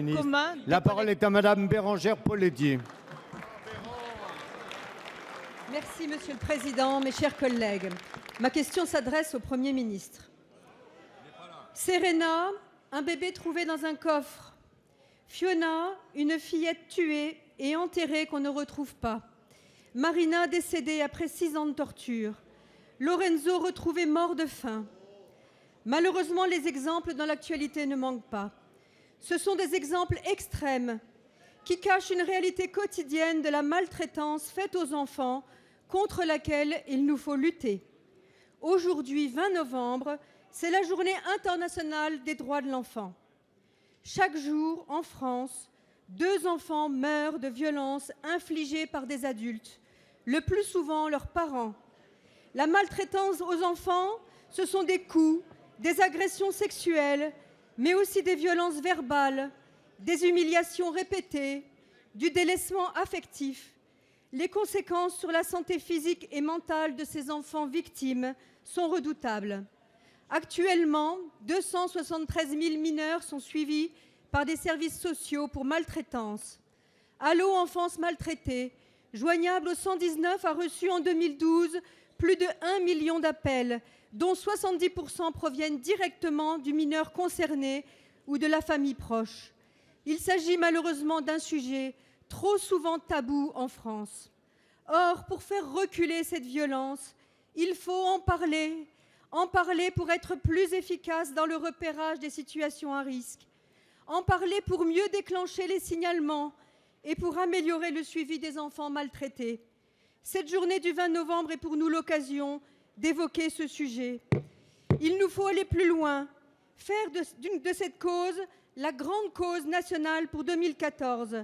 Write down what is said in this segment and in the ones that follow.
ministre. commun. La parole est à Madame Bérangère Poletti. Merci, Monsieur le Président, mes chers collègues. Ma question s'adresse au Premier ministre. Serena, un bébé trouvé dans un coffre. Fiona, une fillette tuée et enterrée qu'on ne retrouve pas. Marina, décédée après 6 ans de torture. Lorenzo, retrouvé mort de faim. Malheureusement, les exemples dans l'actualité ne manquent pas. Ce sont des exemples extrêmes qui cachent une réalité quotidienne de la maltraitance faite aux enfants contre laquelle il nous faut lutter. Aujourd'hui, 20 novembre, c'est la journée internationale des droits de l'enfant. Chaque jour, en France, 2 enfants meurent de violences infligées par des adultes, le plus souvent leurs parents. La maltraitance aux enfants, ce sont des coups, des agressions sexuelles, mais aussi des violences verbales, des humiliations répétées, du délaissement affectif. Les conséquences sur la santé physique et mentale de ces enfants victimes sont redoutables. Actuellement, 273 000 mineurs sont suivis par des services sociaux pour maltraitance. Allo Enfance Maltraitée, joignable au 119, a reçu en 2012 plus de 1 million d'appels, dont 70% proviennent directement du mineur concerné ou de la famille proche. Il s'agit malheureusement d'un sujet trop souvent tabou en France. Or, pour faire reculer cette violence, il faut en parler pour être plus efficace dans le repérage des situations à risque, en parler pour mieux déclencher les signalements et pour améliorer le suivi des enfants maltraités. Cette journée du 20 novembre est pour nous l'occasion d'évoquer ce sujet. Il nous faut aller plus loin, faire de cette cause la grande cause nationale pour 2014.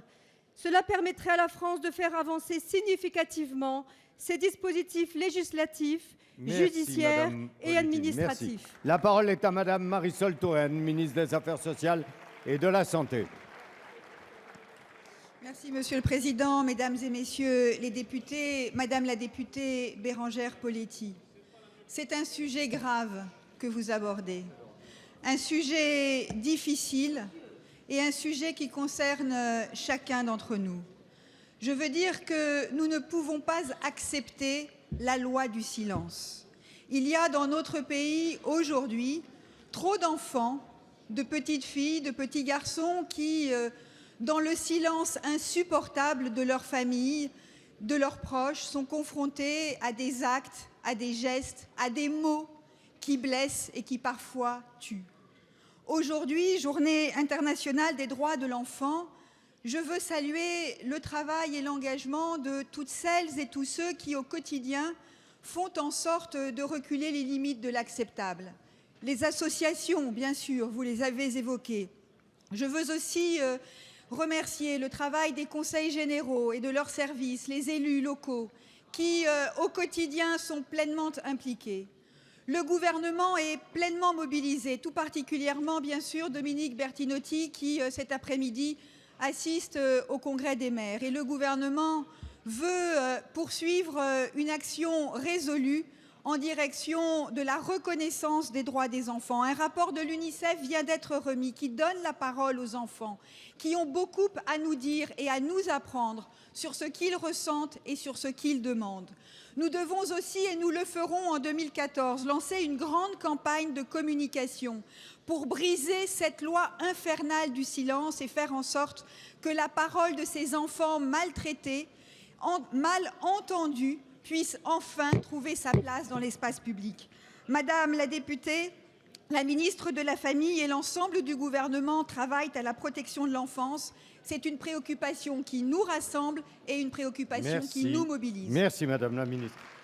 Cela permettrait à la France de faire avancer significativement ses dispositifs législatifs, judiciaires et administratifs. Merci. La parole est à Madame Marisol Touraine, ministre des Affaires sociales et de la Santé. Merci, Monsieur le Président, Mesdames et Messieurs les députés, Madame la députée Bérangère Poletti. C'est un sujet grave que vous abordez, un sujet difficile et un sujet qui concerne chacun d'entre nous. Je veux dire que nous ne pouvons pas accepter la loi du silence. Il y a dans notre pays aujourd'hui trop d'enfants, de petites filles, de petits garçons qui, dans le silence insupportable de leur famille, de leurs proches, sont confrontés à des actes, à des gestes, à des mots qui blessent et qui parfois tuent. Aujourd'hui, Journée internationale des droits de l'enfant, je veux saluer le travail et l'engagement de toutes celles et tous ceux qui, au quotidien, font en sorte de reculer les limites de l'acceptable. Les associations, bien sûr, vous les avez évoquées. Je veux aussi remercier le travail des conseils généraux et de leurs services, les élus locaux, qui, au quotidien, sont pleinement impliqués. Le gouvernement est pleinement mobilisé, tout particulièrement, bien sûr, Dominique Bertinotti, qui, cet après-midi, assiste au Congrès des maires. Et le gouvernement veut poursuivre une action résolue en direction de la reconnaissance des droits des enfants. Un rapport de l'UNICEF vient d'être remis qui donne la parole aux enfants, qui ont beaucoup à nous dire et à nous apprendre sur ce qu'ils ressentent et sur ce qu'ils demandent. Nous devons aussi, et nous le ferons en 2014, lancer une grande campagne de communication pour briser cette loi infernale du silence et faire en sorte que la parole de ces enfants maltraités, mal entendus, puisse enfin trouver sa place dans l'espace public. Madame la députée, la ministre de la Famille et l'ensemble du gouvernement travaillent à la protection de l'enfance. C'est une préoccupation qui nous rassemble et une préoccupation qui nous mobilise. Merci, Madame la ministre.